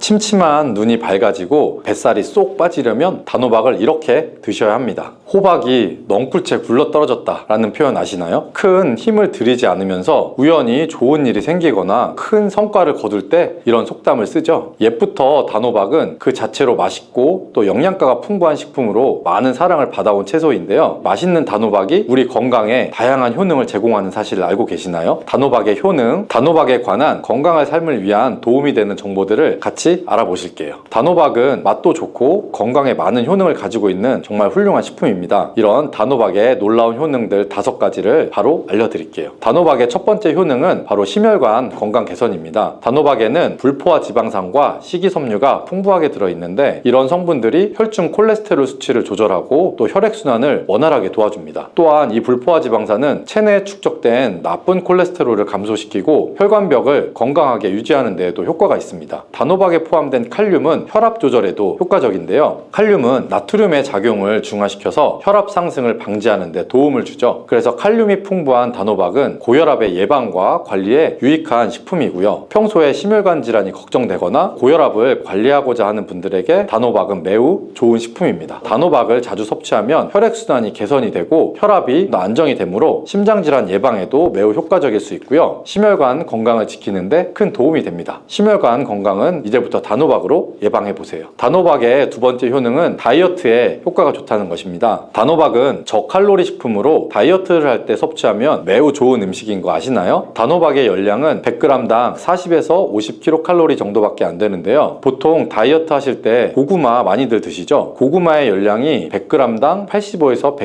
침침한 눈이 밝아지고 뱃살이 쏙 빠지려면 단호박을 이렇게 드셔야 합니다. 호박이 넝쿨째 굴러떨어졌다 라는 표현 아시나요? 큰 힘을 들이지 않으면서 우연히 좋은 일이 생기거나 큰 성과를 거둘 때 이런 속담을 쓰죠. 옛부터 단호박은 그 자체로 맛있고 또 영양가가 풍부한 식품으로 많은 사랑을 받아온 채소인데요. 맛있는 단호박이 우리 건강에 다양한 효능을 제공하는 사실을 알고 계시나요? 단호박의 효능, 단호박에 관한 건강한 삶을 위한 도움이 되는 정보들을 같이 알아보실게요. 단호박은 맛도 좋고 건강에 많은 효능을 가지고 있는 정말 훌륭한 식품입니다. 이런 단호박의 놀라운 효능들 5가지를 바로 알려드릴게요. 단호박의 첫 번째 효능은 바로 심혈관 건강 개선입니다. 단호박에는 불포화 지방산과 식이섬유가 풍부하게 들어있는데 이런 성분들이 혈중 콜레스테롤 수치를 조절하고 또 혈액순환을 원활하게 도와줍니다. 또한 이 불포화 지방산은 체내에 축적된 나쁜 콜레스테롤을 감소시키고 혈관벽을 건강하게 유지하는 데에도 효과가 있습니다. 단호박에 포함된 칼륨은 혈압 조절에도 효과적인데요. 칼륨은 나트륨의 작용을 중화시켜서 혈압 상승을 방지하는 데 도움을 주죠. 그래서 칼륨이 풍부한 단호박은 고혈압의 예방과 관리에 유익한 식품이고요. 평소에 심혈관 질환이 걱정되거나 고혈압을 관리하고자 하는 분들에게 단호박은 매우 좋은 식품입니다. 단호박을 자주 섭취하면 혈액순환이 개선이 되고 혈압이 안정이 되므로 심장질환 예방에도 매우 효과적일 수 있고요. 심혈관 건강을 지키는 데 큰 도움이 됩니다. 심혈관 건강은 이제부터 단호박으로 예방해보세요. 단호박의 두 번째 효능은 다이어트에 효과가 좋다는 것입니다. 단호박은 저칼로리 식품으로 다이어트를 할 때 섭취하면 매우 좋은 음식인 거 아시나요? 단호박의 열량은 100g당 40에서 50kcal 정도밖에 안 되는데요. 보통 다이어트 하실 때 고구마 많이들 드시죠? 고구마의 열량이 100g당 85에서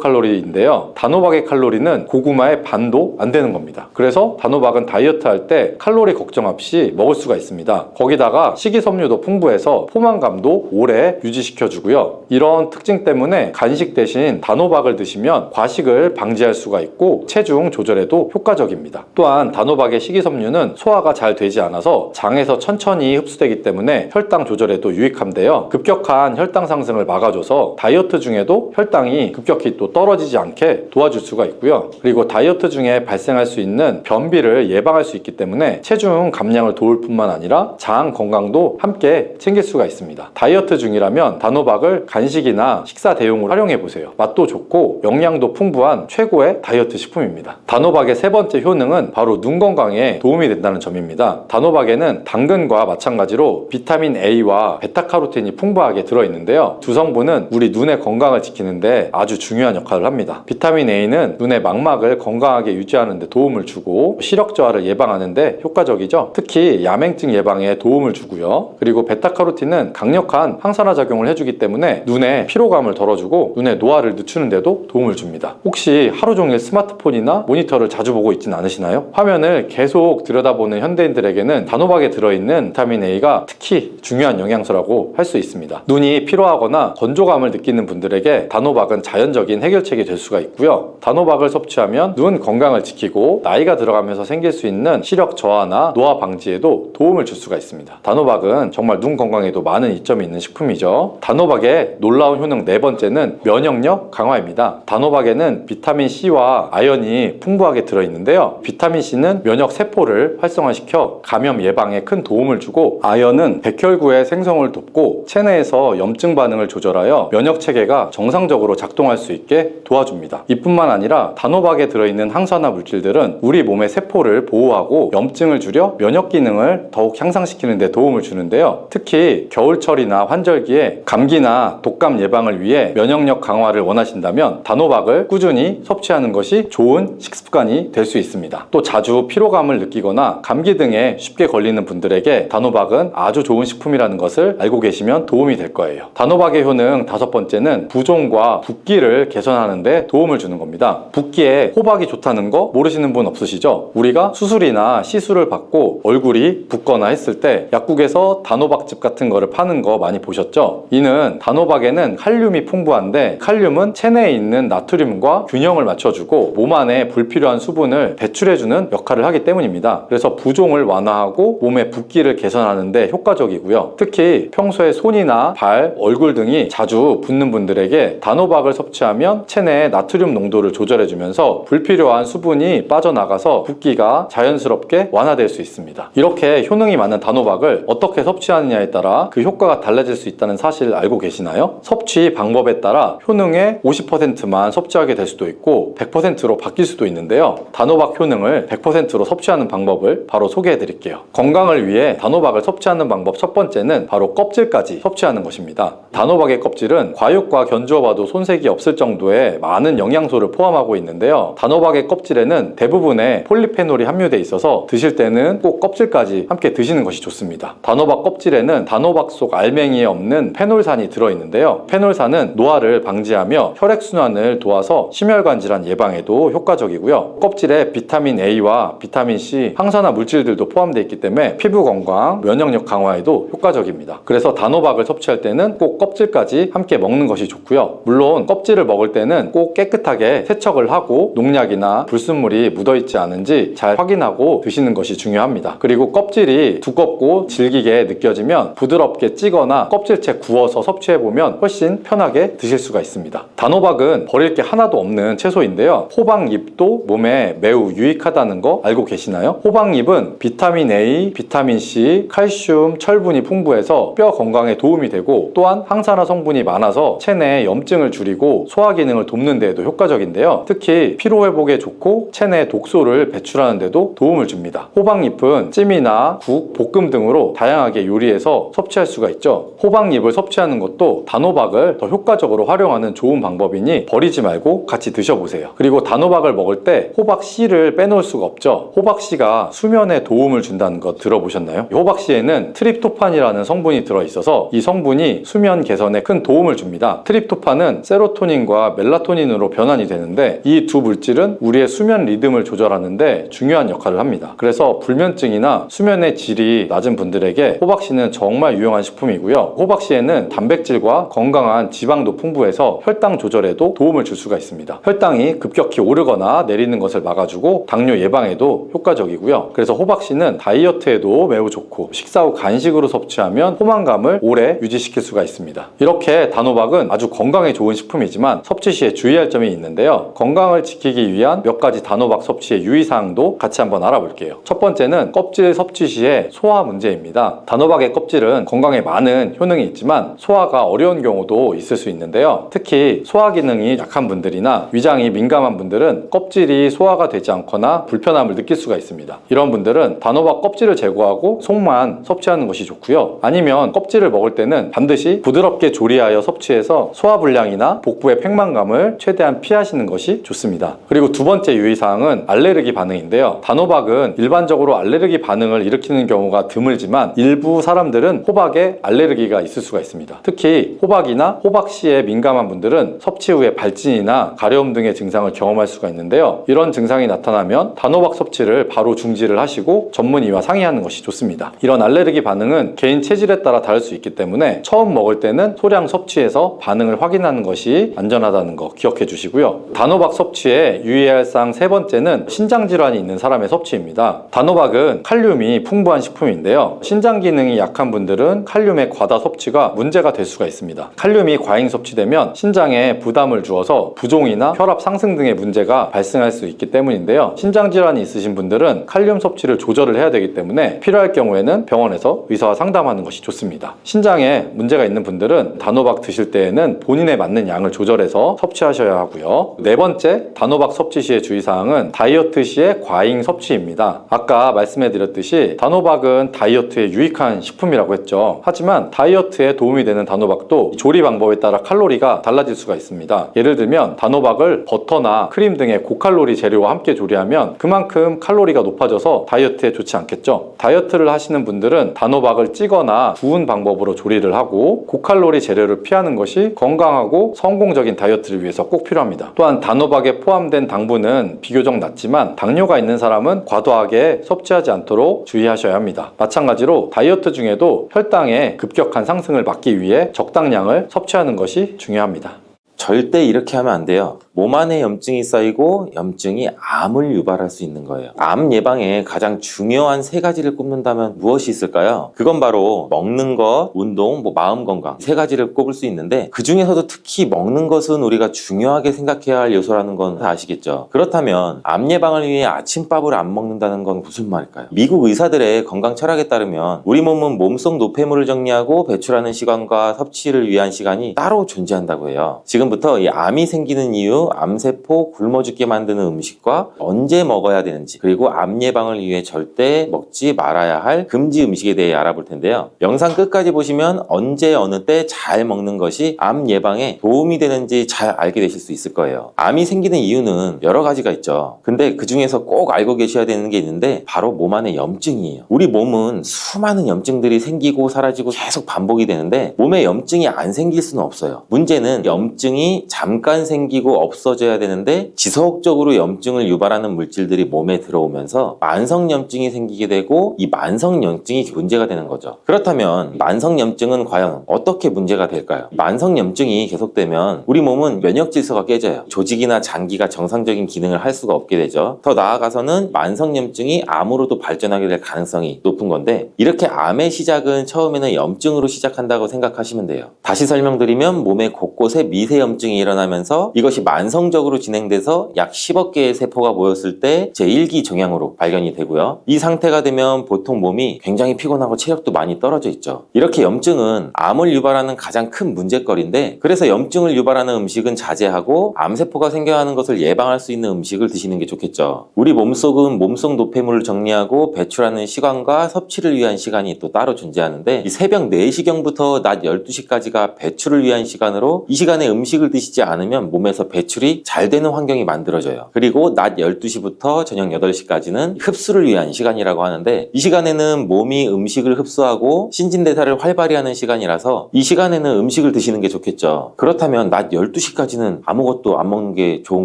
110kcal인데요. 단호박의 칼로리는 고구마의 반도 안 되는 겁니다. 그래서 단호박은 다이어트 할 때 칼로리 걱정 없이 먹을 수가 있습니다. 거기다가 식이섬유도 풍부해서 포만감도 오래 유지시켜주고요. 이런 특징 때문에 간식 대신 단호박을 드시면 과식을 방지할 수가 있고 체중 조절에도 효과적입니다. 또한 단호박의 식이섬유는 소화가 잘 되지 않아서 장에서 천천히 흡수되기 때문에 혈당 조절에도 유익한데요. 급격한 혈당 상승을 막아줘서 다이어트 중에도 혈당이 급격히 또 떨어지지 않게 도와줄 수가 있고요. 그리고 다이어트 중에 발생할 수 있는 변비를 예방할 수 있기 때문에 체중 감량을 도울 뿐만 아니라 장 건강도 함께 챙길 수가 있습니다. 다이어트 중이라면 단호박을 간식이나 식사 대용으로 활용해보세요. 맛도 좋고 영양도 풍부한 최고의 다이어트 식품입니다. 단호박의 세 번째 효능은 바로 눈 건강에 도움이 된다는 점입니다. 단호박에는 당근과 마찬가지로 비타민 A와 베타카로틴이 풍부하게 들어있는데요. 두 성분은 우리 눈의 건강을 지키는데 아주 중요한 역할을 합니다. 비타민 A는 눈의 망막을 건강하게 유지하는 데 도움을 주고 시력 저하를 예방하는 데 효과적이죠. 특히 야맹증 예방에 도움을 주고요. 그리고 베타카로틴은 강력한 항산화 작용을 해주기 때문에 눈의 피로감을 덜어주고 눈의 노화를 늦추는 데도 도움을 줍니다. 혹시 하루 종일 스마트폰이나 모니터를 자주 보고 있진 않으시나요? 화면을 계속 들여다보는 현대인들에게는 단호박에 들어있는 비타민 A가 특히 중요한 영양소라고 할 수 있습니다. 눈이 피로하거나 건조감을 느끼는 분들에게 단호박은 자연적인 해결책이 될 수가 있고요. 단호박을 섭취하면 눈 건강을 지키고 나이가 들어가면서 생길 수 있는 시력 저하나 노화 방지에도 도움을 줄 수가 있습니다. 단호박은 정말 눈 건강에도 많은 이점이 있는 식품이죠. 단호박의 놀라운 효능 네 번째는 면역력 강화입니다. 단호박에는 비타민C와 아연이 풍부하게 들어있는데요. 비타민C는 면역 세포를 활성화시켜 감염 예방에 큰 도움을 주고 아연은 백혈구의 생성을 돕고 체내에서 염증 반응을 조절하여 면역 체계가 정상적으로 작동할 수 있게 도와줍니다. 이뿐만 아니라 단호박에 들어있는 항산화 물질들은 우리 몸의 세포를 보호하고 염증을 줄여 면역 기능을 더욱 향상시키는 데 도움을 주는데요. 특히 겨울철이나 환절기에 감기나 독감 예방을 위해 면역력 강화를 원하신다면 단호박을 꾸준히 섭취하는 것이 좋은 식습관이 될 수 있습니다. 또 자주 피로감을 느끼거나 감기 등에 쉽게 걸리는 분들에게 단호박은 아주 좋은 식품이라는 것을 알고 계시면 도움이 될 거예요. 단호박의 효능 다섯 번째는 부종과 붓기를 개선하는 데 도움을 주는 겁니다. 붓기에 호박이 좋다는 거 모르시는 분 없으시죠? 우리가 수술이나 시술을 받고 얼굴이 붓거나 했을 때 약국에서 단호박즙 같은 거를 파는 거 많이 보셨죠? 이는 단호박에는 칼륨이 풍부한데 칼륨은 체내에 있는 나트륨과 균형을 맞춰주고 몸 안에 불필요한 수분을 배출해주는 역할을 하기 때문입니다. 그래서 부종을 완화하고 몸의 붓기를 개선하는 데 효과적이고요. 특히 평소에 손이나 발, 얼굴 등이 자주 붓는 분들에게 단호박을 섭취하면 체내의 나트륨 농도를 조절해주면서 불필요한 수분이 빠져나가서 붓기가 자연스럽게 완화될 수 있습니다. 이렇게 효능이 많은 단호박을 단호박을 어떻게 섭취하느냐에 따라 그 효과가 달라질 수 있다는 사실 알고 계시나요? 섭취 방법에 따라 효능의 50%만 섭취하게 될 수도 있고 100%로 바뀔 수도 있는데요. 단호박 효능을 100%로 섭취하는 방법을 바로 소개해 드릴게요. 건강을 위해 단호박을 섭취하는 방법 첫 번째는 바로 껍질까지 섭취하는 것입니다. 단호박의 껍질은 과육과 견주어 봐도 손색이 없을 정도의 많은 영양소를 포함하고 있는데요. 단호박의 껍질에는 대부분의 폴리페놀이 함유되어 있어서 드실 때는 꼭 껍질까지 함께 드시는 것이 좋습니다. 단호박 껍질에는 단호박 속 알맹이에 없는 페놀산이 들어있는데요. 페놀산은 노화를 방지하며 혈액순환을 도와서 심혈관 질환 예방에도 효과적이고요. 껍질에 비타민 A와 비타민 C, 항산화 물질들도 포함되어 있기 때문에 피부 건강, 면역력 강화에도 효과적입니다. 그래서 단호박을 섭취할 때는 꼭 껍질까지 함께 먹는 것이 좋고요. 물론 껍질을 먹을 때는 꼭 깨끗하게 세척을 하고 농약이나 불순물이 묻어있지 않은지 잘 확인하고 드시는 것이 중요합니다. 그리고 껍질이 두껍고 질기게 느껴지면 부드럽게 찌거나 껍질째 구워서 섭취해보면 훨씬 편하게 드실 수가 있습니다. 단호박은 버릴 게 하나도 없는 채소인데요. 호박잎도 몸에 매우 유익하다는 거 알고 계시나요? 호박잎은 비타민 A, 비타민 C, 칼슘, 철분이 풍부해서 뼈 건강에 도움이 되고 또한 항산화 성분이 많아서 체내의 염증을 줄이고 소화 기능을 돕는 데에도 효과적인데요. 특히 피로 회복에 좋고 체내 독소를 배출하는 데도 도움을 줍니다. 호박잎은 찜이나 국, 볶음 등으로 다양하게 요리해서 섭취할 수가 있죠. 호박잎을 섭취하는 것도 단호박을 더 효과적으로 활용하는 좋은 방법이니 버리지 말고 같이 드셔보세요. 그리고 단호박을 먹을 때 호박 씨를 빼놓을 수가 없죠. 호박 씨가 수면에 도움을 준다는 것 들어보셨나요? 호박 씨에는 트립토판이라는 성분이 들어있어서 이 성분이 수면 개선에 큰 도움을 줍니다. 트립토판은 세로토닌과 멜라토닌으로 변환이 되는데 이 두 물질은 우리의 수면 리듬을 조절하는데 중요한 역할을 합니다. 그래서 불면증이나 수면의 질이 낮은 분들에게 호박씨는 정말 유용한 식품이고요. 호박씨에는 단백질과 건강한 지방도 풍부해서 혈당 조절에도 도움을 줄 수가 있습니다. 혈당이 급격히 오르거나 내리는 것을 막아주고 당뇨 예방에도 효과적이고요. 그래서 호박씨는 다이어트에도 매우 좋고 식사 후 간식으로 섭취하면 포만감을 오래 유지시킬 수가 있습니다. 이렇게 단호박은 아주 건강에 좋은 식품이지만 섭취 시에 주의할 점이 있는데요. 건강을 지키기 위한 몇 가지 단호박 섭취의 유의사항도 같이 한번 알아볼게요. 첫 번째는 껍질 섭취 시의 소화 문제입니다. 단호박의 껍질은 건강에 많은 효능이 있지만 소화가 어려운 경우도 있을 수 있는데요. 특히 소화 기능이 약한 분들이나 위장이 민감한 분들은 껍질이 소화가 되지 않거나 불편함을 느낄 수가 있습니다. 이런 분들은 단호박 껍질을 제거하고 속만 섭취하는 것이 좋고요. 아니면 껍질을 먹을 때는 반드시 부드럽게 조리하여 섭취해서 소화불량이나 복부의 팽만감을 최대한 피하시는 것이 좋습니다. 그리고 두 번째 유의사항은 알레르기 반응인데요. 단호박은 일반적으로 알레르기 반응을 일으키는 경우가 드물지만 일부 사람들은 호박에 알레르기가 있을 수가 있습니다. 특히 호박이나 호박씨에 민감한 분들은 섭취 후에 발진이나 가려움 등의 증상을 경험할 수가 있는데요. 이런 증상이 나타나면 단호박 섭취를 바로 중지를 하시고 전문의와 상의하는 것이 좋습니다. 이런 알레르기 반응은 개인 체질에 따라 다를 수 있기 때문에 처음 먹을 때는 소량 섭취해서 반응을 확인하는 것이 안전하다는 거 기억해 주시고요. 단호박 섭취에 유의해야 할 사항 세 번째는 신장 질환이 있는 사람의 섭취입니다. 단호박은 칼륨이 풍부한 식품인데요. 신장 기능이 약한 분들은 칼륨의 과다 섭취가 문제가 될 수가 있습니다. 칼륨이 과잉 섭취되면 신장에 부담을 주어서 부종이나 혈압 상승 등의 문제가 발생할 수 있기 때문인데요. 신장 질환이 있으신 분들은 칼륨 섭취를 조절을 해야 되기 때문에 필요할 경우에는 병원에서 의사와 상담하는 것이 좋습니다. 신장에 문제가 있는 분들은 단호박 드실 때에는 본인에 맞는 양을 조절해서 섭취하셔야 하고요. 네 번째, 단호박 섭취 시의 주의사항은 다이어트 시의 과잉 섭취입니다. 아까 말씀해드렸듯이 단호박은 다이어트에 유익한 식품이라고 했죠. 하지만 다이어트에 도움이 되는 단호박도 조리 방법에 따라 칼로리가 달라질 수가 있습니다. 예를 들면 단호박을 버터나 크림 등의 고칼로리 재료와 함께 조리하면 그만큼 칼로리가 높아져서 다이어트에 좋지 않겠죠. 다이어트를 하시는 분들은 단호박을 찌거나 구운 방법으로 조리를 하고 고칼로리 재료를 피하는 것이 건강하고 성공적인 다이어트를 위해서 꼭 필요합니다. 또한 단호박에 포함된 당분은 비교적 낮지만 당뇨가 있는 사람은 과도하게 섭취하지 않도록 주의하셔야 합니다. 마찬가지로 다이어트 중에도 혈당의 급격한 상승을 막기 위해 적당량을 섭취하는 것이 중요합니다. 절대 이렇게 하면 안 돼요. 몸 안에 염증이 쌓이고 염증이 암을 유발할 수 있는 거예요. 암 예방에 가장 중요한 세 가지를 꼽는다면 무엇이 있을까요? 그건 바로 먹는 것, 운동, 마음 건강 세 가지를 꼽을 수 있는데 그 중에서도 특히 먹는 것은 우리가 중요하게 생각해야 할 요소라는 건 다 아시겠죠? 그렇다면 암 예방을 위해 아침밥을 안 먹는다는 건 무슨 말일까요? 미국 의사들의 건강 철학에 따르면 우리 몸은 몸속 노폐물을 정리하고 배출하는 시간과 섭취를 위한 시간이 따로 존재한다고 해요. 지금부터 이 암이 생기는 이유, 암세포 굶어 죽게 만드는 음식과 언제 먹어야 되는지, 그리고 암 예방을 위해 절대 먹지 말아야 할 금지 음식에 대해 알아볼 텐데요. 영상 끝까지 보시면 언제 어느 때 잘 먹는 것이 암 예방에 도움이 되는지 잘 알게 되실 수 있을 거예요. 암이 생기는 이유는 여러 가지가 있죠. 근데 그 중에서 꼭 알고 계셔야 되는 게 있는데 바로 몸 안에 염증이에요. 우리 몸은 수많은 염증들이 생기고 사라지고 계속 반복이 되는데 몸에 염증이 안 생길 수는 없어요. 문제는 염증이 잠깐 생기고 없어져야 되는데 지속적으로 염증을 유발하는 물질들이 몸에 들어오면서 만성염증이 생기게 되고 이 만성염증이 문제가 되는 거죠. 그렇다면 만성염증은 과연 어떻게 문제가 될까요? 만성염증이 계속되면 우리 몸은 면역 질서가 깨져요. 조직이나 장기가 정상적인 기능을 할 수가 없게 되죠. 더 나아가서는 만성염증이 암으로도 발전하게 될 가능성이 높은 건데 이렇게 암의 시작은 처음에는 염증으로 시작한다고 생각하시면 돼요. 다시 설명드리면 몸의 곳곳에 미세염증이 일어나면서 이것이 만성적으로 진행돼서 약 10억 개의 세포가 모였을 때 제1기 종양으로 발견이 되고요. 이 상태가 되면 보통 몸이 굉장히 피곤하고 체력도 많이 떨어져 있죠. 이렇게 염증은 암을 유발하는 가장 큰 문제거리인데 그래서 염증을 유발하는 음식은 자제하고 암세포가 생겨나는 것을 예방할 수 있는 음식을 드시는 게 좋겠죠. 우리 몸속은 몸속 노폐물을 정리하고 배출하는 시간과 섭취를 위한 시간이 또 따로 존재하는데 이 새벽 4시경부터 낮 12시까지가 배출을 위한 시간으로 이 시간에 음식을 드시지 않으면 몸에서 배출이 잘 되는 환경이 만들어져요. 그리고 낮 12시부터 저녁 8시까지는 흡수를 위한 시간이라고 하는데 이 시간에는 몸이 음식을 흡수하고 신진대사를 활발히 하는 시간이라서 이 시간에는 음식을 드시는 게 좋겠죠. 그렇다면 낮 12시까지는 아무것도 안 먹는 게 좋은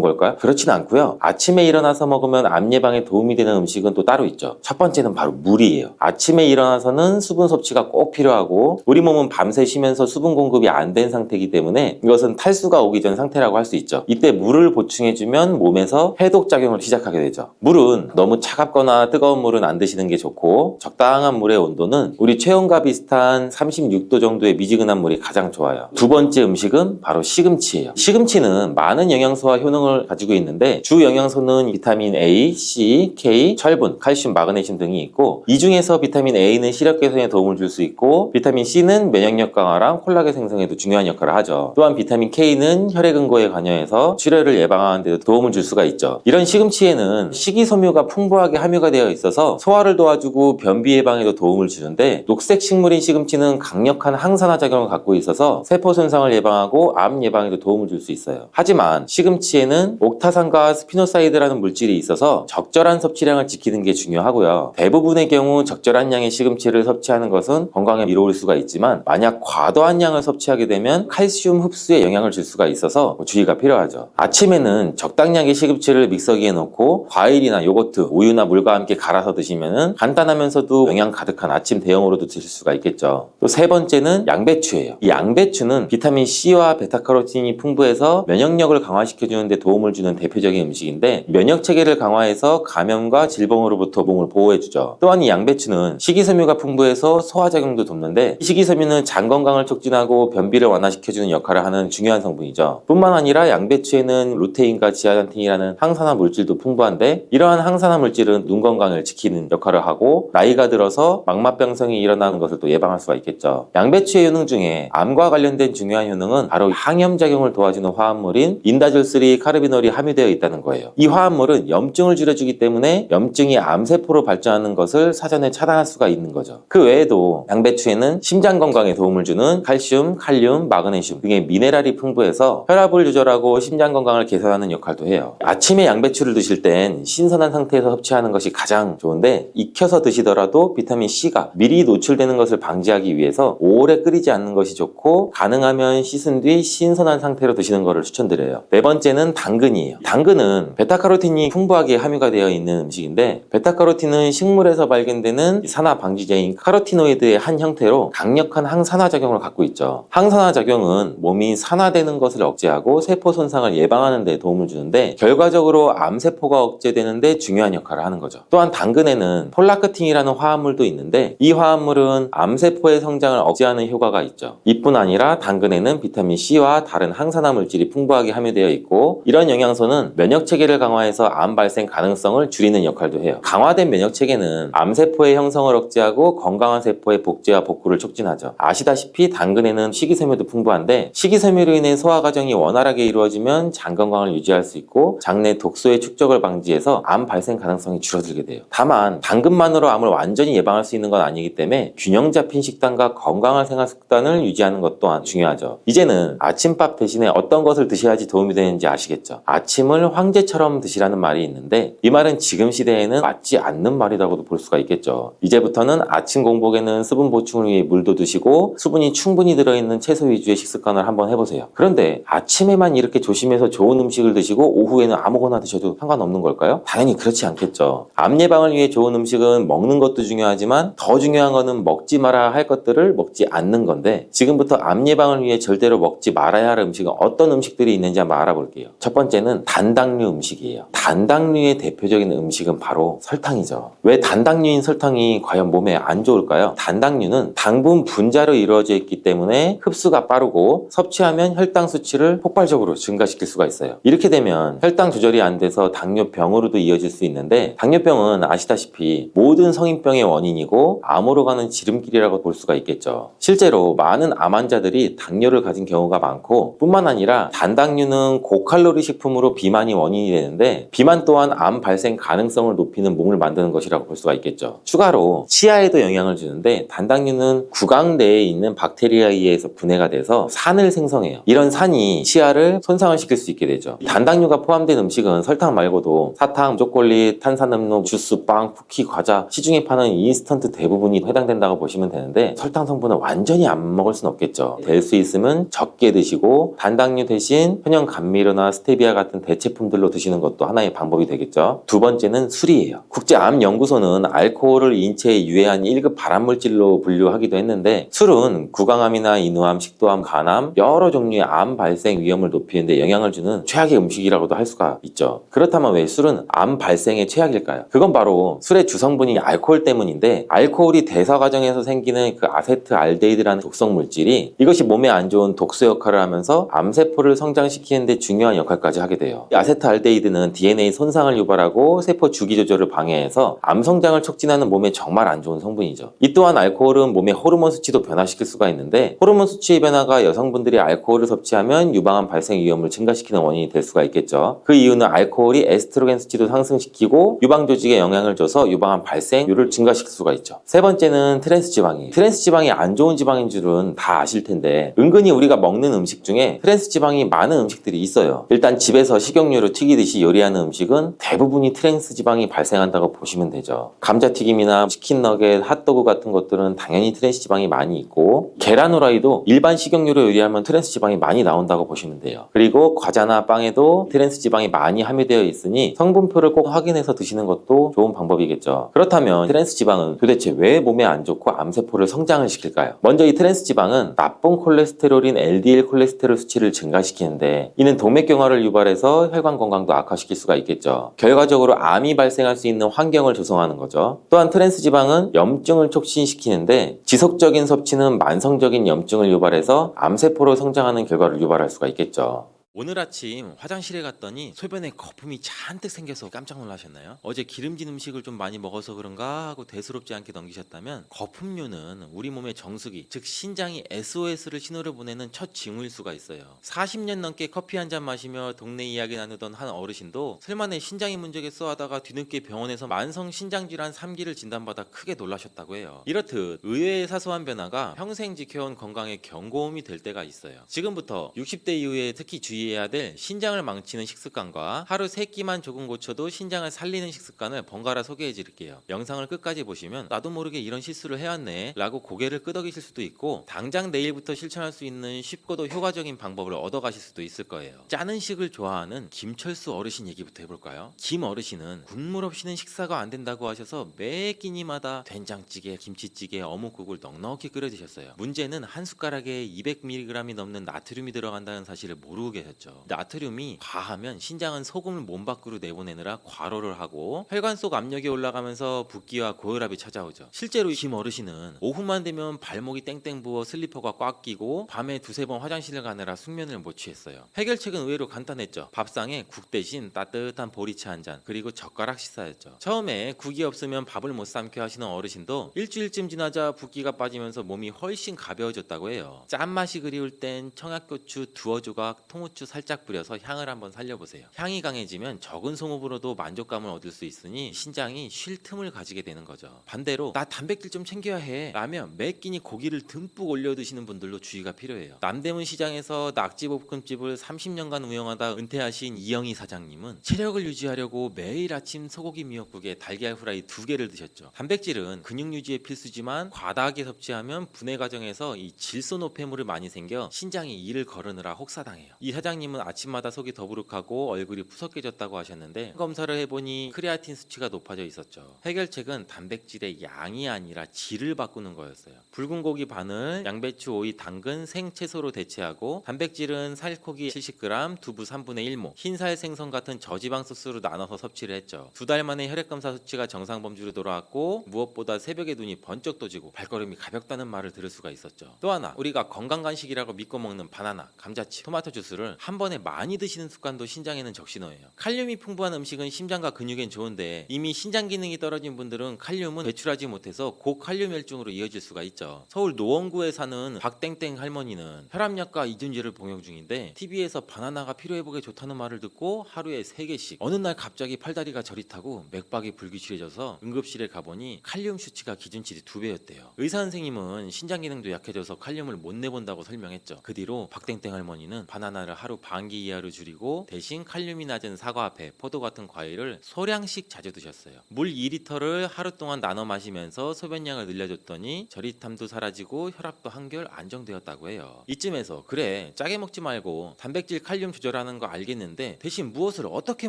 걸까요? 그렇지는 않고요. 아침에 일어나서 먹으면 암 예방에 도움이 되는 음식은 또 따로 있죠. 첫 번째는 바로 물이에요. 아침에 일어나서는 수분 섭취가 꼭 필요하고 우리 몸은 밤새 쉬면서 수분 공급이 안 된 상태이기 때문에 이것은 탈수가 오기 전 상태라고 할 수 있죠. 이때 물을 보충해주면 몸에서 해독 작용을 시작하게 되죠. 물은 너무 차갑거나 뜨거운 물은 안 드시는 게 좋고 적당한 물의 온도는 우리 체온과 비슷한 36도 정도의 미지근한 물이 가장 좋아요. 두 번째 음식은 바로 시금치예요. 시금치는 많은 영양소와 효능을 가지고 있는데 주 영양소는 비타민 A, C, K, 철분, 칼슘, 마그네슘 등이 있고 이 중에서 비타민 A는 시력 개선에 도움을 줄 수 있고 비타민 C는 면역력 강화랑 콜라겐 생성에도 중요한 역할을 하죠. 또한 비타민 K는 혈액 응고에 관여해서 출혈을 예방하는 데도 도움을 줄 수가 있죠. 이런 시금치에는 식이섬유가 풍부하게 함유가 되어 있어서 소화를 도와주고 변비 예방에도 도움을 주는데 녹색 식물인 시금치는 강력한 항산화 작용을 갖고 있어서 세포 손상을 예방하고 암 예방에도 도움을 줄 수 있어요. 하지만 시금치에는 옥타산과 스피노사이드라는 물질이 있어서 적절한 섭취량을 지키는 게 중요하고요. 대부분의 경우 적절한 양의 시금치를 섭취하는 것은 건강에 이로울 수가 있지만 만약 과도한 양을 섭취하게 되면 칼슘 흡수에 영향을 줄 수가 있어서 주의가 필요하죠. 아침에는 적당량의 시금치를 믹서기에 넣고 과일이나 요거트, 우유나 물과 함께 갈아서 드시면 간단하면서도 영양 가득한 아침 대용으로도 드실 수가 있겠죠. 또 세 번째는 양배추예요. 이 양배추는 비타민 C와 베타카로틴이 풍부해서 면역력을 강화시켜주는 데 도움을 주는 대표적인 음식인데 면역 체계를 강화해서 감염과 질병으로부터 몸을 보호해주죠. 또한 이 양배추는 식이섬유가 풍부해서 소화작용도 돕는데 이 식이섬유는 장 건강을 촉진하고 변비를 완화시켜주는 역할을 하는 중요한 성분이죠. 뿐만 아니라 양배추에는 루테인과 지아잔틴이라는 항산화 물질도 풍부한데 이러한 항산화 물질은 눈 건강을 지키는 역할을 하고 나이가 들어서 망막병성이 일어나는 것을 또 예방할 수가 있겠죠. 양배추의 효능 중에 암과 관련된 중요한 효능은 바로 항염작용을 도와주는 화합물인 인다졸3 카르비놀이 함유되어 있다는 거예요. 이 화합물은 염증을 줄여주기 때문에 염증이 암세포로 발전하는 것을 사전에 차단할 수가 있는 거죠. 그 외에도 양배추에는 심장 건강에 도움을 주는 칼슘, 칼륨, 마그네슘 등의 미네랄이 풍부해서 혈압을 조절하고 심장 건강을 개선하는 역할도 해요. 아침에 양배추를 드실 땐 신선한 상태에서 섭취하는 것이 가장 좋은데 익혀서 드시더라도 비타민 C가 미리 노출되는 것을 방지하기 위해서 오래 끓이지 않는 것이 좋고 가능하면 씻은 뒤 신선한 상태로 드시는 것을 추천드려요. 네 번째는 당근이에요. 당근은 베타카로틴이 풍부하게 함유가 되어 있는 음식인데 베타카로틴은 식물에서 발견되는 산화 방지제인 카로티노이드의 한 형태로 강력한 항산화 작용을 갖고 있죠. 항산화 작용은 몸이 산화되는 것을 억제하고 세포 손상을 손상을 예방하는 데 도움을 주는데 결과적으로 암세포가 억제되는 데 중요한 역할을 하는 거죠. 또한 당근에는 폴라크틴이라는 화합물도 있는데 이 화합물은 암세포의 성장을 억제하는 효과가 있죠. 이뿐 아니라 당근에는 비타민 C와 다른 항산화 물질이 풍부하게 함유되어 있고 이런 영양소는 면역체계를 강화해서 암 발생 가능성을 줄이는 역할도 해요. 강화된 면역체계는 암세포의 형성을 억제하고 건강한 세포의 복제와 복구를 촉진하죠. 아시다시피 당근에는 식이섬유도 풍부한데 식이섬유로 인해 소화 과정이 원활하게 이루어지면 장 건강을 유지할 수 있고 장내 독소의 축적을 방지해서 암 발생 가능성이 줄어들게 돼요. 다만 당근만으로 암을 완전히 예방할 수 있는 건 아니기 때문에 균형 잡힌 식단과 건강한 생활 습관을 유지하는 것 또한 중요하죠. 이제는 아침밥 대신에 어떤 것을 드셔야지 도움이 되는지 아시겠죠? 아침을 황제처럼 드시라는 말이 있는데 이 말은 지금 시대에는 맞지 않는 말이라고도 볼 수가 있겠죠. 이제부터는 아침 공복에는 수분 보충을 위해 물도 드시고 수분이 충분히 들어있는 채소 위주의 식습관을 한번 해보세요. 그런데 아침에만 이렇게 조심해서 좋은 음식을 드시고 오후에는 아무거나 드셔도 상관없는 걸까요? 당연히 그렇지 않겠죠. 암 예방을 위해 좋은 음식은 먹는 것도 중요하지만 더 중요한 거는 먹지 말아야 할 것들을 먹지 않는 건데 지금부터 암 예방을 위해 절대로 먹지 말아야 할 음식은 어떤 음식들이 있는지 한번 알아볼게요. 첫 번째는 단당류 음식이에요. 단당류의 대표적인 음식은 바로 설탕이죠. 왜 단당류인 설탕이 과연 몸에 안 좋을까요? 단당류는 당분 분자로 이루어져 있기 때문에 흡수가 빠르고 섭취하면 혈당 수치를 폭발적으로 증가시킬 수가 있어요. 이렇게 되면 혈당 조절이 안 돼서 당뇨병으로도 이어질 수 있는데 당뇨병은 아시다시피 모든 성인병의 원인이고 암으로 가는 지름길이라고 볼 수가 있겠죠. 실제로 많은 암 환자들이 당뇨를 가진 경우가 많고 뿐만 아니라 단당류는 고칼로리 식품으로 비만이 원인이 되는데 비만 또한 암 발생 가능성을 높이는 몸을 만드는 것이라고 볼 수가 있겠죠. 추가로 치아에도 영향을 주는데 단당류는 구강 내에 있는 박테리아에 의해서 분해가 돼서 산을 생성해요. 이런 산이 치아를 손상을 시킬 수 있게 되죠. 단당류가 포함된 음식은 설탕 말고도 사탕, 초콜릿, 탄산음료, 주스, 빵, 쿠키, 과자, 시중에 파는 인스턴트 대부분이 해당된다고 보시면 되는데 설탕 성분을 완전히 안 먹을 순 없겠죠. 될 수 있으면 적게 드시고 단당류 대신 천연 감미료나 스테비아 같은 대체품들로 드시는 것도 하나의 방법이 되겠죠. 두 번째는 술이에요. 국제암연구소는 알코올을 인체에 유해한 1급 발암물질로 분류하기도 했는데 술은 구강암이나 인후암, 식도암, 간암 여러 종류의 암 발생 위험을 높이는 데 영향을 주는 최악의 음식이라고도 할 수가 있죠. 그렇다면 왜 술은 암 발생의 최악일까요? 그건 바로 술의 주성분이 알코올 때문인데 알코올이 대사 과정에서 생기는 그 아세트알데히드라는 독성 물질이 이것이 몸에 안 좋은 독소 역할을 하면서 암세포를 성장시키는 데 중요한 역할까지 하게 돼요. 이 아세트알데히드는 DNA 손상을 유발하고 세포 주기 조절을 방해해서 암 성장을 촉진하는 몸에 정말 안 좋은 성분이죠. 이 또한 알코올은 몸의 호르몬 수치도 변화시킬 수가 있는데 호르몬 수치의 변화가 여성분들이 알코올을 섭취하면 유방암 발생 위험을 증가시키는 원인이 될 수가 있겠죠. 그 이유는 알코올이 에스트로겐 수치도 상승시키고 유방 조직에 영향을 줘서 유방암 발생률을 증가시킬 수가 있죠. 세 번째는 트랜스 지방이에요. 트랜스 지방이 안 좋은 지방인 줄은 다 아실 텐데 은근히 우리가 먹는 음식 중에 트랜스 지방이 많은 음식들이 있어요. 일단 집에서 식용유로 튀기듯이 요리하는 음식은 대부분이 트랜스 지방이 발생한다고 보시면 되죠. 감자튀김이나 치킨 너겟, 핫도그 같은 것들은 당연히 트랜스 지방이 많이 있고 계란 후라이도 일반 식용유로 요리하면 트랜스 지방이 많이 나온다고 보시면 돼요. 그리고 과자나 빵에도 트랜스 지방이 많이 함유되어 있으니 성분표를 꼭 확인해서 드시는 것도 좋은 방법이겠죠. 그렇다면 트랜스 지방은 도대체 왜 몸에 안 좋고 암세포를 성장을 시킬까요? 먼저 이 트랜스 지방은 나쁜 콜레스테롤인 LDL 콜레스테롤 수치를 증가시키는데 이는 동맥경화를 유발해서 혈관 건강도 악화시킬 수가 있겠죠. 결과적으로 암이 발생할 수 있는 환경을 조성하는 거죠. 또한 트랜스 지방은 염증을 촉진시키는데 지속적인 섭취는 만성적인 염증을 유발해서 암세포로 성장하는 결과를 유발할 수가 있겠죠. 오늘 아침 화장실에 갔더니 소변에 거품이 잔뜩 생겨서 깜짝 놀라셨나요? 어제 기름진 음식을 좀 많이 먹어서 그런가 하고 대수롭지 않게 넘기셨다면 거품류는 우리 몸의 정수기, 즉 신장이 SOS를 신호를 보내는 첫 징후일 수가 있어요. 40년 넘게 커피 한 잔 마시며 동네 이야기 나누던 한 어르신도 설마 내 신장이 문제겠어 하다가 뒤늦게 병원에서 만성 신장질환 3기를 진단받아 크게 놀라셨다고 해요. 이렇듯 의외의 사소한 변화가 평생 지켜온 건강에 경고음이 될 때가 있어요. 지금부터 60대 이후에 특히 주의해야 될 신장을 망치는 식습관과 하루 3끼만 조금 고쳐도 신장을 살리는 식습관을 번갈아 소개해 드릴게요. 영상을 끝까지 보시면 나도 모르게 이런 실수를 해왔네 라고 고개를 끄덕이실 수도 있고 당장 내일부터 실천할 수 있는 쉽고도 효과적인 방법을 얻어가실 수도 있을 거예요. 짜는 식을 좋아하는 김철수 어르신 얘기부터 해볼까요? 김 어르신은 국물 없이는 식사가 안 된다고 하셔서 매 끼니마다 된장찌개, 김치찌개, 어묵국을 넉넉히 끓여 드셨어요. 문제는 한 숟가락에 200mg이 넘는 나트륨이 들어간다는 사실을 모르고 계셨죠. 느끼셨죠. 나트륨이 과하면 신장은 소금을 몸 밖으로 내보내느라 과로를 하고 혈관 속 압력이 올라가면서 붓기와 고혈압이 찾아오죠. 실제로 김 어르신은 오후만 되면 발목이 땡땡 부어 슬리퍼가 꽉 끼고 밤에 두세 번 화장실을 가느라 숙면을 못 취했어요. 해결책은 의외로 간단했죠. 밥상에 국 대신 따뜻한 보리차 한 잔, 그리고 젓가락 식사였죠. 처음에 국이 없으면 밥을 못 삼켜 하시는 어르신도 일주일쯤 지나자 붓기가 빠지면서 몸이 훨씬 가벼워졌다고 해요. 짠맛이 그리울 땐 청양고추 두어 조각, 통후추 살짝 뿌려서 향을 한번 살려보세요. 향이 강해지면 적은 소모으로도 만족감을 얻을 수 있으니 신장이 쉴 틈을 가지게 되는 거죠. 반대로 나 단백질 좀 챙겨야 해 라면 매 끼니 고기를 듬뿍 올려 드시는 분들로 주의가 필요해요. 남대문 시장에서 낙지볶음집을 30년간 운영하다 은퇴하신 이영희 사장님은 체력을 유지하려고 매일 아침 소고기 미역국에 달걀 후라이 2개를 드셨죠. 단백질은 근육 유지에 필수지만 과다하게 섭취하면 분해 과정에서 이 질소노폐물을 많이 생겨 신장이 이를 거르느라 혹사당해요. 이 사장님은 아침마다 속이 더부룩하고 얼굴이 푸석해졌다고 하셨는데 검사를 해보니 크레아틴 수치가 높아져 있었죠. 해결책은 단백질의 양이 아니라 질을 바꾸는 거였어요. 붉은 고기 반을 양배추, 오이, 당근, 생채소로 대체하고 단백질은 살코기 70g, 두부 3분의 1모, 흰살 생선 같은 저지방 소스로 나눠서 섭취를 했죠. 2달 만에 혈액검사 수치가 정상 범주로 돌아왔고 무엇보다 새벽에 눈이 번쩍 떠지고 발걸음이 가볍다는 말을 들을 수가 있었죠. 또 하나, 우리가 건강 간식이라고 믿고 먹는 바나나, 감자칩, 토마토 주스를 한 번에 많이 드시는 습관도 신장에는 적신호예요. 칼륨이 풍부한 음식은 심장과 근육엔 좋은데 이미 신장 기능이 떨어진 분들은 칼륨은 배출하지 못해서 고칼륨 혈증으로 이어질 수가 있죠. 서울 노원구에 사는 박땡땡 할머니는 혈압약과 이중제를 복용 중인데 TV에서 바나나가 피로회복에 좋다는 말을 듣고 하루에 3개씩, 어느 날 갑자기 팔다리가 저릿하고 맥박이 불규칙해져서 응급실에 가보니 칼륨 수치가 기준치의 2배였대요. 의사 선생님은 신장 기능도 약해져서 칼륨을 못 내본다고 설명했죠. 그 뒤로 박땡땡 할머니는 바나나를 하루 반기 이하로 줄이고 대신 칼륨이 낮은 사과배, 포도 같은 과일을 소량씩 자주 드셨어요. 물 2리터를 하루 동안 나눠 마시면서 소변량을 늘려줬더니 저릿함도 사라지고 혈압도 한결 안정되었다고 해요. 이쯤에서 그래, 짜게 먹지 말고 단백질 칼륨 조절하는 거 알겠는데 대신 무엇을 어떻게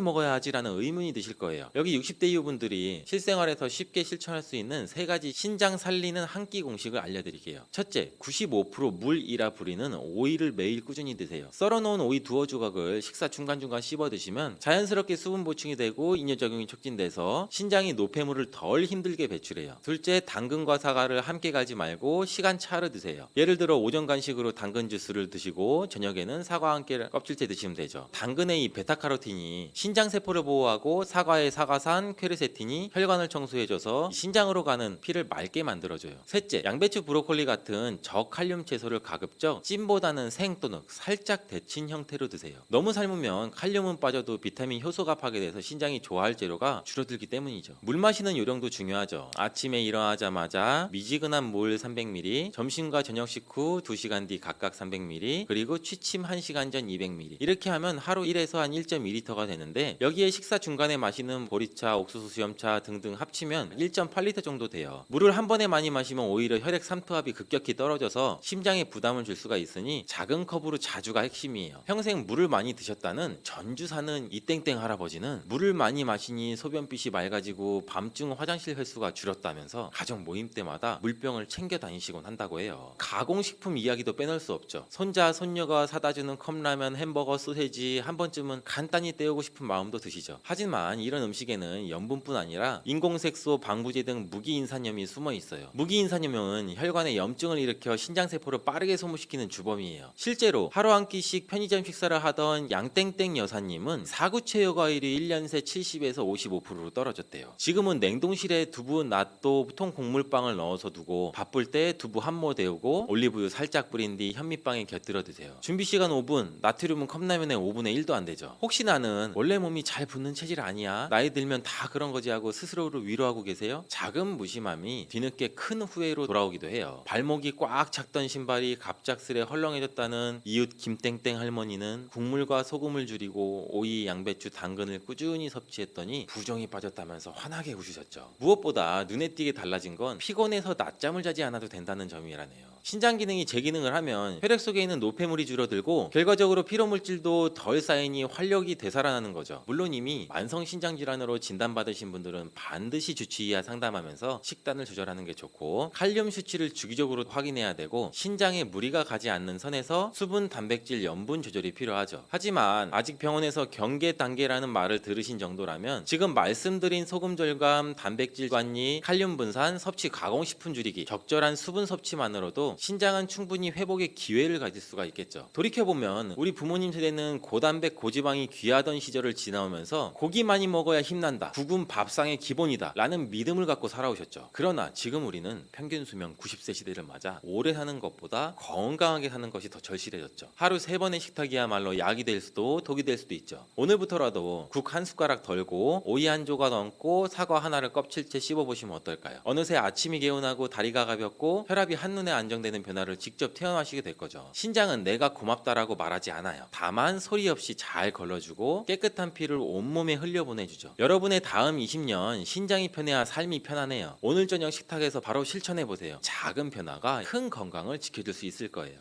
먹어야 하지라는 의문이 드실 거예요. 여기 60대 이후분들이 실생활에서 쉽게 실천할 수 있는 3가지 신장 살리는 한 끼 공식을 알려드릴게요. 첫째, 95% 물이라 부리는 오이를 매일 꾸준히 드세요. 썰어놓은 오이 두어 조각을 식사 중간중간 씹어 드시면 자연스럽게 수분 보충이 되고 이뇨작용이 촉진돼서 신장이 노폐물을 덜 힘들게 배출해요. 둘째, 당근과 사과를 함께 갈지 말고 시간차로 드세요. 예를 들어 오전 간식으로 당근 주스를 드시고 저녁에는 사과와 함께 껍질째 드시면 되죠. 당근의 이 베타카로틴이 신장세포를 보호하고 사과의 사과산, 퀘르세틴이 혈관을 청소해줘서 신장으로 가는 피를 맑게 만들어줘요. 셋째, 양배추, 브로콜리 같은 저칼륨 채소를 가급적 찜보다는 생 또는 살짝 데친 형태로 드세요. 너무 삶으면 칼륨은 빠져도 비타민 효소가 파괴돼서 신장이 좋아할 재료가 줄어들기 때문이죠. 물 마시는 요령도 중요하죠. 아침에 일어나자마자 미지근한 물 300ml, 점심과 저녁식 후 2시간 뒤 각각 300ml, 그리고 취침 1시간 전 200ml. 이렇게 하면 하루 1에서 한 1.2리터가 되는데 여기에 식사 중간에 마시는 보리차, 옥수수 수염차 등등 합치면 1.8리터 정도 돼요. 물을 한 번에 많이 마시면 오히려 혈액 삼투압이 급격히 떨어져서 심장에 부담을 줄 수가 있으니 작은 컵으로 자주가 핵심이에요. 평생 물을 많이 드셨다는 전주 사는 이땡땡 할아버지는 물을 많이 마시니 소변빛이 맑아지고 밤중 화장실 횟수가 줄었다면서 가족 모임 때마다 물병을 챙겨 다니시곤 한다고 해요. 가공식품 이야기도 빼놓을 수 없죠. 손자, 손녀가 사다주는 컵라면, 햄버거, 소세지 한 번쯤은 간단히 때우고 싶은 마음도 드시죠. 하지만 이런 음식에는 염분뿐 아니라 인공색소, 방부제 등 무기인산염이 숨어 있어요. 무기인산염은 혈관에 염증을 일으켜 신장세포를 빠르게 소모시키는 주범이에요. 실제로 하루 한 끼씩 편의점 식사를 하던 양땡땡 여사님은 사구체육 과일이 1년 새 70에서 55%로 떨어졌대요. 지금은 냉동실에 두부, 낫또, 통곡물빵을 넣어서 두고 바쁠 때 두부 한 모 데우고 올리브유 살짝 뿌린 뒤 현미빵에 곁들여 드세요. 준비시간 5분, 나트륨은 컵라면의 5분의 1도 안 되죠. 혹시 나는 원래 몸이 잘 붙는 체질 아니야, 나이 들면 다 그런 거지 하고 스스로를 위로하고 계세요? 작은 무심함이 뒤늦게 큰 후회로 돌아오기도 해요. 발목이 꽉 찼던 신발이 갑작스레 헐렁해졌다는 이웃 김땡땡 할머니는 국물과 소금을 줄이고 오이, 양배추, 당근을 꾸준히 섭취했더니 부종이 빠졌다면서 환하게 웃으셨죠. 무엇보다 눈에 띄게 달라진 건 피곤해서 낮잠을 자지 않아도 된다는 점이라네요. 신장 기능이 재기능을 하면 혈액 속에 있는 노폐물이 줄어들고 결과적으로 피로물질도 덜 쌓이니 활력이 되살아나는 거죠. 물론 이미 만성 신장 질환으로 진단받으신 분들은 반드시 주치의와 상담하면서 식단을 조절하는 게 좋고, 칼륨 수치를 주기적으로 확인해야 되고, 신장에 무리가 가지 않는 선에서 수분, 단백질, 염분 조절이 필요하죠. 하지만 아직 병원에서 경계 단계라는 말을 들으신 정도라면 지금 말씀드린 소금 절감, 단백질 관리, 칼륨 분산, 섭취 가공식품 줄이기, 적절한 수분 섭취만으로도 신장은 충분히 회복의 기회를 가질 수가 있겠죠. 돌이켜보면 우리 부모님 세대는 고단백 고지방이 귀하던 시절을 지나오면서 고기 많이 먹어야 힘난다, 국은 밥상의 기본이다 라는 믿음을 갖고 살아오셨죠. 그러나 지금 우리는 평균 수명 90세 시대를 맞아 오래 사는 것보다 건강하게 사는 것이 더 절실해졌죠. 하루 3번의 식탁이야말로 약이 될 수도 독이 될 수도 있죠. 오늘부터라도 국 한 숟가락 덜고 오이 한 조각 얹고 사과 하나를 껍질째 씹어보시면 어떨까요? 어느새 아침이 개운하고 다리가 가볍고 혈압이 한눈에 안정되는 변화를 직접 체험하시게 될 거죠. 신장은 내가 고맙다라고 말하지 않아요. 다만 소리 없이 잘 걸러주고 깨끗한 피를 온몸에 흘려보내주죠. 여러분의 다음 20년 신장이 편해야 삶이 편하네요. 오늘 저녁 식탁에서 바로 실천해보세요. 작은 변화가 큰 건강을 지켜줄 수 있을 거예요.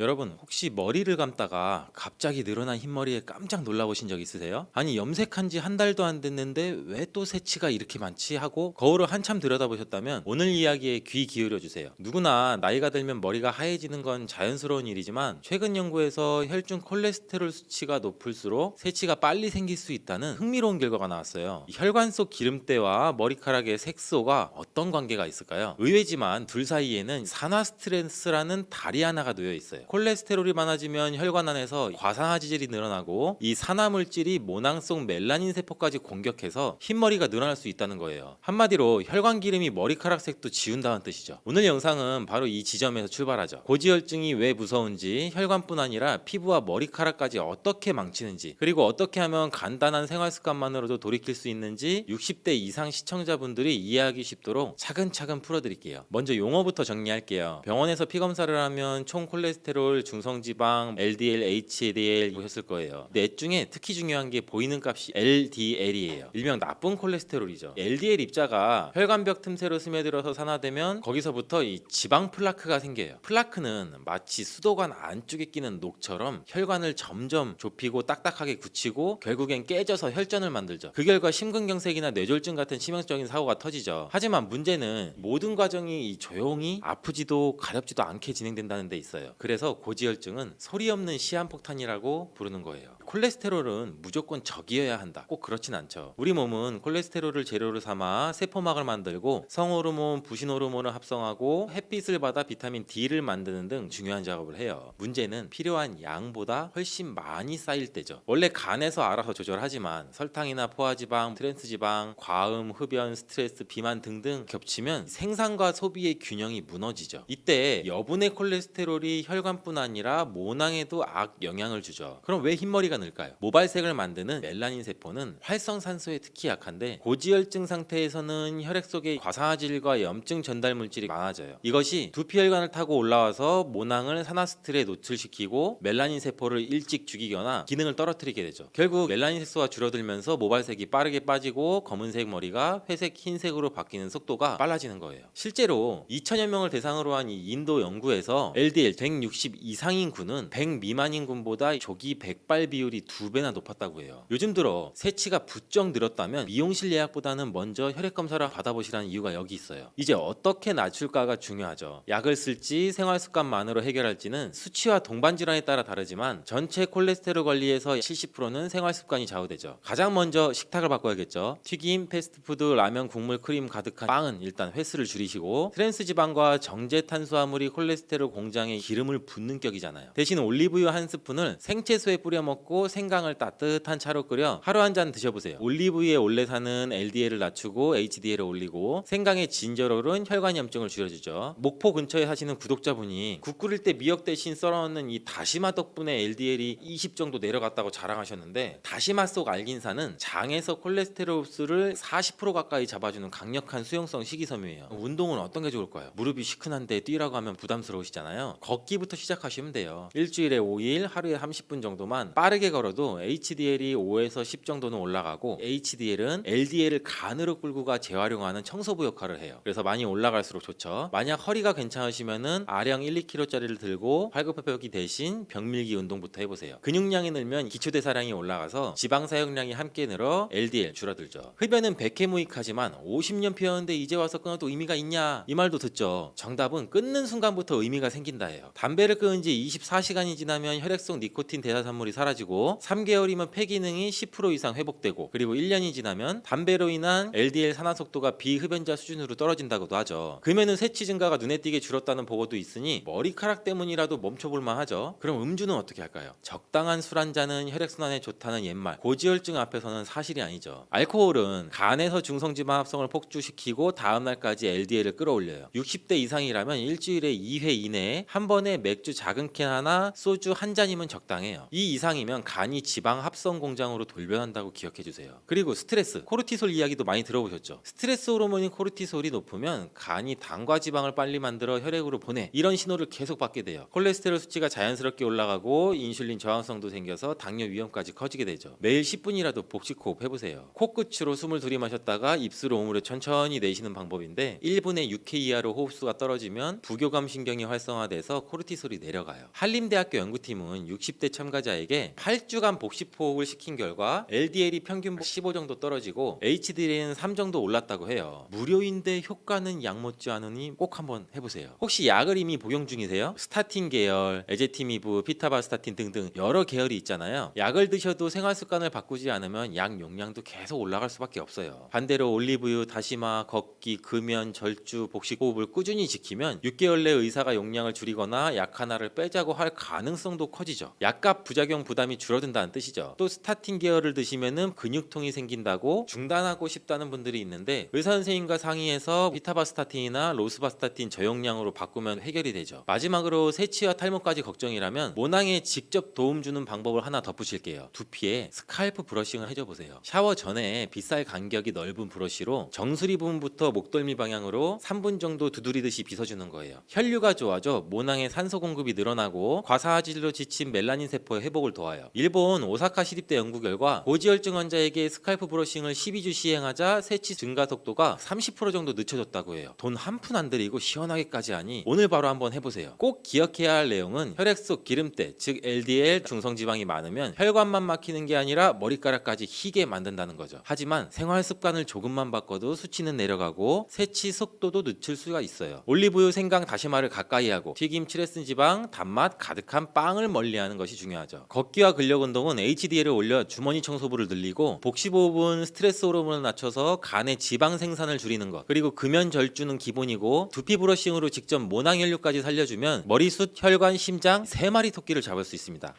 여러분, 혹시 머리를 감다가 갑자기 늘어난 흰머리에 깜짝 놀라보신 적 있으세요? 아니, 염색한 지 한 달도 안 됐는데 왜 또 새치가 이렇게 많지? 하고 거울을 한참 들여다보셨다면 오늘 이야기에 귀 기울여 주세요. 누구나 나이가 들면 머리가 하얘지는 건 자연스러운 일이지만 최근 연구에서 혈중 콜레스테롤 수치가 높을수록 새치가 빨리 생길 수 있다는 흥미로운 결과가 나왔어요. 혈관 속 기름때와 머리카락의 색소가 어떤 관계가 있을까요? 의외지만 둘 사이에는 산화 스트레스라는 다리 하나가 놓여 있어요. 콜레스테롤이 많아지면 혈관 안에서 과산화지질이 늘어나고 이 산화 물질이 모낭 속 멜라닌 세포까지 공격해서 흰머리가 늘어날 수 있다는 거예요. 한마디로 혈관 기름이 머리카락 색도 지운다는 뜻이죠. 오늘 영상은 바로 이 지점에서 출발하죠. 고지혈증이 왜 무서운지, 혈관뿐 아니라 피부와 머리카락까지 어떻게 망치는지, 그리고 어떻게 하면 간단한 생활 습관만으로도 돌이킬 수 있는지 60대 이상 시청자분들이 이해하기 쉽도록 차근차근 풀어드릴게요. 먼저 용어부터 정리할게요. 병원에서 피검사를 하면 총 콜레스테롤, 중성지방, LDL, HDL 보셨을 거예요. 넷 중에 특히 중요한 게 보이는 값이 LDL이에요. 일명 나쁜 콜레스테롤이죠. LDL 입자가 혈관벽 틈새로 스며들어서 산화되면 거기서부터 이 지방 플라크가 생겨요. 플라크는 마치 수도관 안쪽에 끼는 녹처럼 혈관을 점점 좁히고 딱딱하게 굳히고 결국엔 깨져서 혈전을 만들죠. 그 결과 심근경색이나 뇌졸중 같은 치명적인 사고가 터지죠. 하지만 문제는 모든 과정이 조용히 아프지도 가렵지도 않게 진행된다는 데 있어요. 그래서 고지혈증은 소리 없는 시한폭탄이라고 부르는 거예요. 콜레스테롤은 무조건 적이어야 한다, 꼭 그렇진 않죠. 우리 몸은 콜레스테롤을 재료로 삼아 세포막을 만들고 성호르몬, 부신호르몬을 합성하고 햇빛을 받아 비타민 D를 만드는 등 중요한 작업을 해요. 문제는 필요한 양보다 훨씬 많이 쌓일 때죠. 원래 간에서 알아서 조절하지만 설탕이나 포화지방, 트랜스지방, 과음, 흡연, 스트레스, 비만 등등 겹치면 생산과 소비의 균형이 무너지죠. 이때 여분의 콜레스테롤이 혈관뿐 아니라 모낭에도 악 영향을 주죠. 그럼 왜 흰머리가 늘까요? 모발색을 만드는 멜라닌 세포는 활성산소에 특히 약한데 고지혈증 상태에서는 혈액 속에 과산화질과 염증 전달 물질이 많아져요. 이것이 두피혈관을 타고 올라와서 모낭을 산화스트레스에 노출시키고 멜라닌 세포를 일찍 죽이거나 기능을 떨어뜨리게 되죠. 결국 멜라닌 색소가 줄어들면서 모발색이 빠르게 빠지고 검은색 머리가 회색, 흰색으로 바뀌는 속도가 빨라지는 거예요. 실제로 2천여 명을 대상으로 한 이 인도 연구에서 LDL 160 이상인 군은 100 미만인 군보다 조기 백발 비율이 2배나 높았다고 해요. 요즘 들어 새치가 부쩍 늘었다면 미용실 예약보다는 먼저 혈액 검사를 받아보시라는 이유가 여기 있어요. 이제 어떻게 낮출까가 중요하죠. 약을 쓸지 생활 습관만으로 해결할지는 수치와 동반 질환에 따라 다르지만 전체 콜레스테롤 관리에서 70%는 생활 습관이 좌우되죠. 가장 먼저 식탁을 바꿔야겠죠. 튀김, 패스트푸드, 라면, 국물, 크림 가득한 빵은 일단 횟수를 줄이시고, 트랜스지방과 정제 탄수화물이 콜레스테롤 공장에 기름을 붓는 격이잖아요. 대신 올리브유 한 스푼을 생채소에 뿌려 먹고 생강을 따뜻한 차로 끓여 하루 한 잔 드셔보세요. 올리브유에 올레산은 LDL을 낮추고 HDL을 올리고 생강의 진저롤은 혈관 염증을 줄여주죠. 목포 근처에 사시는 구독자분이 국 끓일 때 미역 대신 썰어넣는 이 다시마 덕분에 LDL이 20 정도 내려갔다고 자랑하셨는데, 다시마 속 알긴산은 장에서 콜레스테롤 흡수를 40% 가까이 잡아주는 강력한 수용성 식이섬유예요. 운동은 어떤 게 좋을까요? 무릎이 시큰한데 뛰라고 하면 부담스러우시잖아요. 걷기부터 시작하시면 돼요. 일주일에 5일 하루에 30분 정도만 빠르게 빠르게 걸어도 HDL이 5에서 10 정도는 올라가고 HDL은 LDL을 간으로 끌고 가 재활용하는 청소부 역할을 해요. 그래서 많이 올라갈수록 좋죠. 만약 허리가 괜찮으시면은 아령 1, 2kg짜리를 들고 활굽혀펴기 대신 벽밀기 운동부터 해보세요. 근육량이 늘면 기초대사량이 올라가서 지방 사용량이 함께 늘어 LDL 줄어들죠. 흡연은 백해무익하지만 50년 피웠는데 이제 와서 끊어도 의미가 있냐 이 말도 듣죠. 정답은 끊는 순간부터 의미가 생긴다예요. 담배를 끊은 지 24시간이 지나면 혈액 속 니코틴 대사산물이 사라지고 3개월이면 폐 기능이 10% 이상 회복되고 그리고 1년이 지나면 담배로 인한 LDL 산화 속도가 비흡연자 수준으로 떨어진다고도 하죠. 금연은 세치 증가가 눈에 띄게 줄었다는 보고도 있으니 머리카락 때문이라도 멈춰볼만 하죠. 그럼 음주는 어떻게 할까요? 적당한 술 한 잔은 혈액순환에 좋다는 옛말 고지혈증 앞에서는 사실이 아니죠. 알코올은 간에서 중성지방 합성을 폭주시키고 다음날까지 LDL을 끌어올려요. 60대 이상이라면 일주일에 2회 이내에 한 번에 맥주 작은 캔 하나, 소주 한 잔이면 적당해요. 이 이상이면 간이 지방 합성 공장으로 돌변한다고 기억해주세요. 그리고 스트레스, 코르티솔 이야기도 많이 들어보셨죠? 스트레스 호르몬인 코르티솔이 높으면 간이 당과 지방을 빨리 만들어 혈액으로 보내 이런 신호를 계속 받게 돼요. 콜레스테롤 수치가 자연스럽게 올라가고 인슐린 저항성도 생겨서 당뇨 위험까지 커지게 되죠. 매일 10분이라도 복식 호흡 해보세요. 코끝으로 숨을 들이마셨다가 입술로 오물에 천천히 내쉬는 방법인데 1분에 6회 이하로 호흡수가 떨어지면 부교감 신경이 활성화돼서 코르티솔이 내려가요. 한림대학교 연구팀은 60대 참가자에게 8주간 복식 호흡을 시킨 결과 LDL이 평균 15 정도 떨어지고 HDL은 3 정도 올랐다고 해요. 무료인데 효과는 약 못지 않으니 꼭 한번 해보세요. 혹시 약을 이미 복용 중이세요? 스타틴 계열, 에제티미브, 피타바스타틴 등등 여러 계열이 있잖아요. 약을 드셔도 생활 습관을 바꾸지 않으면 약 용량도 계속 올라갈 수밖에 없어요. 반대로 올리브유, 다시마, 걷기, 금연, 절주, 복식 호흡을 꾸준히 지키면 6개월 내 의사가 용량을 줄이거나 약 하나를 빼자고 할 가능성도 커지죠. 약값 부작용 부담이 줄어든다는 뜻이죠. 또 스타틴 계열을 드시면은 근육통이 생긴다고 중단하고 싶다는 분들이 있는데 의사 선생님과 상의해서 피타바스타틴이나 로스바스타틴 저용량으로 바꾸면 해결이 되죠. 마지막으로 세치와 탈모까지 걱정이라면 모낭에 직접 도움 주는 방법을 하나 덧붙일게요. 두피에 스칼프 브러싱을 해줘 보세요. 샤워 전에 빗살 간격이 넓은 브러쉬로 정수리 부분부터 목덜미 방향으로 3분 정도 두드리듯이 빗어주는 거예요. 혈류가 좋아져 모낭에 산소 공급이 늘어나고 과사화질로 지친 멜라닌 세포의 회복을 도와요. 일본 오사카 시립대 연구 결과 고지혈증 환자에게 스칼프 브러싱을 12주 시행하자 세치 증가 속도가 30% 정도 늦춰졌다고 해요. 돈 한 푼 안 들이고 시원하게까지 하니 오늘 바로 한번 해보세요. 꼭 기억해야 할 내용은 혈액 속 기름때 즉 LDL 중성지방이 많으면 혈관만 막히는 게 아니라 머리카락까지 희게 만든다는 거죠. 하지만 생활 습관을 조금만 바꿔도 수치는 내려가고 세치 속도도 늦출 수가 있어요. 올리브유, 생강, 다시마를 가까이 하고 튀김, 칠레슨 지방, 단맛 가득한 빵을 멀리하는 것이 중요하죠. 걷기와 근력 운동은 HDL을 올려 주머니 청소부를 늘리고 복식호흡은 스트레스 호르몬을 낮춰서 간의 지방 생산을 줄이는 것 그리고 금연 절주는 기본이고 두피 브러싱으로 직접 모낭 혈류까지 살려주면 머리숱, 혈관, 심장 3마리 토끼를 잡을 수 있습니다.